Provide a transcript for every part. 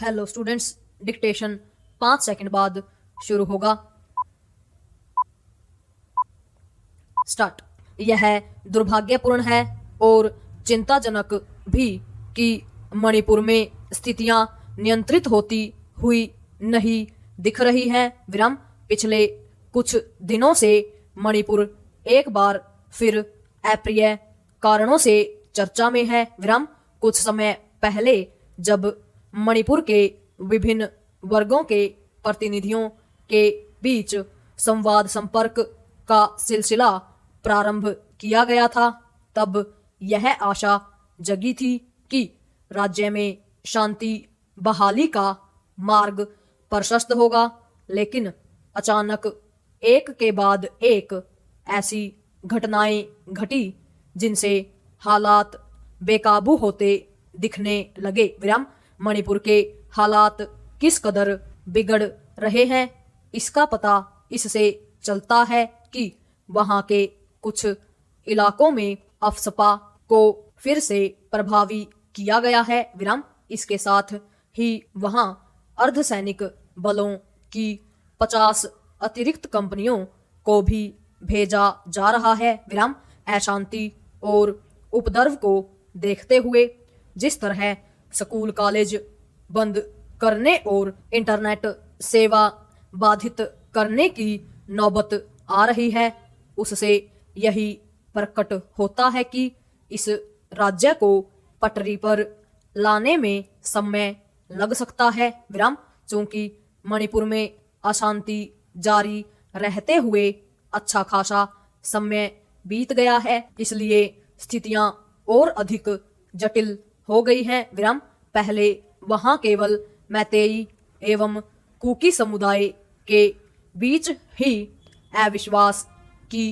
Hello students, dictation 5 second बाद शुरू होगा। स्टार्ट। यह दुर्भाग्यपूर्ण है और चिंताजनक भी कि मणिपुर में स्थितियां नियंत्रित होती हुई नहीं दिख रही हैं। विराम। पिछले कुछ दिनों से मणिपुर एक बार फिर अप्रिय कारणों से चर्चा में है। विराम। कुछ समय पहले जब मणिपुर के विभिन्न वर्गों के प्रतिनिधियों के बीच संवाद संपर्क का सिलसिला प्रारंभ किया गया था, तब यह आशा जगी थी कि राज्य में शांति बहाली का मार्ग प्रशस्त होगा। लेकिन अचानक एक के बाद एक ऐसी घटनाएं घटी जिनसे हालात बेकाबू होते दिखने लगे। विराम। मणिपुर के हालात किस कदर बिगड़ रहे हैं, इसका पता इससे चलता है कि वहां के कुछ इलाकों में अफसपा को फिर से प्रभावी किया गया है। विराम। इसके साथ ही वहां अर्धसैनिक बलों की 50 अतिरिक्त कंपनियों को भी भेजा जा रहा है। विराम। अशांति और उपद्रव को देखते हुए जिस तरह स्कूल कॉलेज बंद करने और इंटरनेट सेवा बाधित करने की नौबत आ रही है, उससे यही प्रकट होता है कि इस राज्य को पटरी पर लाने में समय लग सकता है। विराम। चूंकि मणिपुर में अशांति जारी रहते हुए अच्छा खासा समय बीत गया है, इसलिए स्थितियां और अधिक जटिल हो गई हैं। विराम। पहले वहां केवल मैतेई एवं कुकी समुदाय के बीच ही अविश्वास की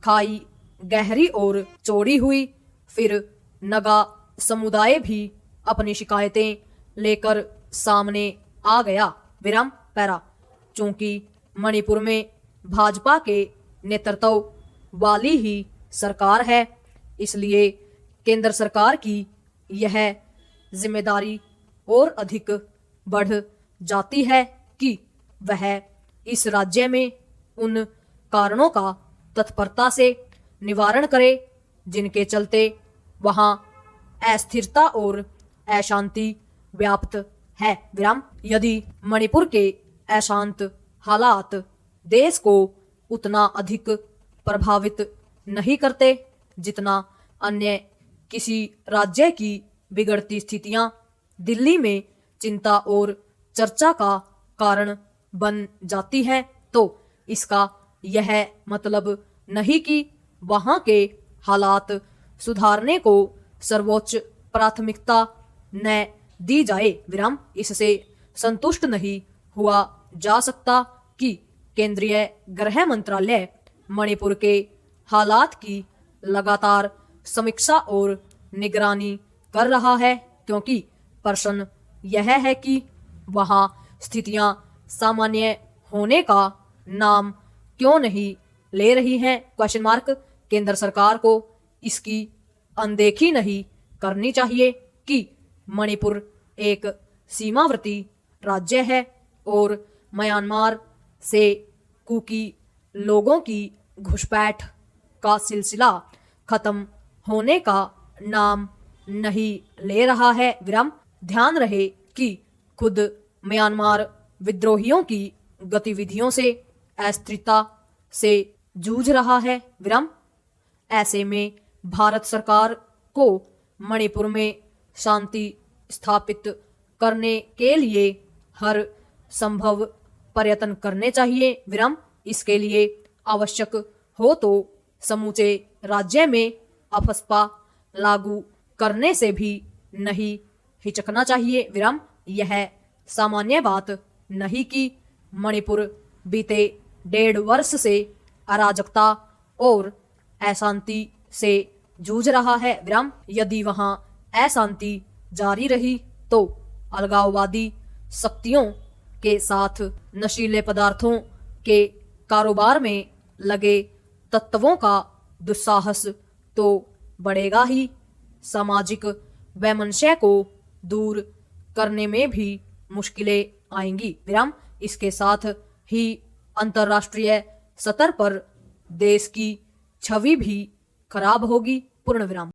खाई गहरी और चौड़ी हुई। फिर नगा समुदाय भी अपनी शिकायतें लेकर सामने आ गया। विराम। पैरा। चूंकि मणिपुर में भाजपा के नेतृत्व वाली ही सरकार है, इसलिए केंद्र सरकार की यह जिम्मेदारी और अधिक बढ़ जाती है कि वह इस राज्य में उन कारणों का तत्परता से निवारण करे जिनके चलते वहां अस्थिरता और अशांति व्याप्त है। विराम। यदि मणिपुर के अशांत हालात देश को उतना अधिक प्रभावित नहीं करते जितना अन्य किसी राज्य की बिगड़ती स्थितियां दिल्ली में चिंता और चर्चा का कारण बन जाती हैं, तो इसका यह मतलब नहीं कि वहां के हालात सुधारने को सर्वोच्च प्राथमिकता न दी जाए। विराम। इससे संतुष्ट नहीं हुआ जा सकता कि केंद्रीय गृह मंत्रालय मणिपुर के हालात की लगातार समीक्षा और निगरानी कर रहा है, क्योंकि प्रश्न यह है कि वहां स्थितियां सामान्य होने का नाम क्यों नहीं ले रही हैं। Question mark. केंद्र सरकार को इसकी अनदेखी नहीं करनी चाहिए कि मणिपुर एक सीमावर्ती राज्य है और म्यांमार से कुकी लोगों की घुसपैठ का सिलसिला खत्म होने का नाम नहीं ले रहा है। विराम। ध्यान रहे कि खुद म्यांमार विद्रोहियों की गतिविधियों से अस्थिरता से जूझ रहा है। विराम। ऐसे में भारत सरकार को मणिपुर में शांति स्थापित करने के लिए हर संभव प्रयत्न करने चाहिए। विराम। इसके लिए आवश्यक हो तो समूचे राज्य में अफस्पा लागू करने से भी नहीं हिचकना चाहिए। विराम। यह सामान्य बात नहीं कि मणिपुर बीते 1.5 वर्ष से अराजकता और अशांति से जूझ रहा है। विराम। यदि वहां अशांति जारी रही तो अलगाववादी शक्तियों के साथ नशीले पदार्थों के कारोबार में लगे तत्वों का दुस्साहस तो बढ़ेगा ही, सामाजिक वैमनस्य को दूर करने में भी मुश्किलें आएंगी। विराम। इसके साथ ही अंतर्राष्ट्रीय सतह पर देश की छवि भी खराब होगी। पूर्ण विराम।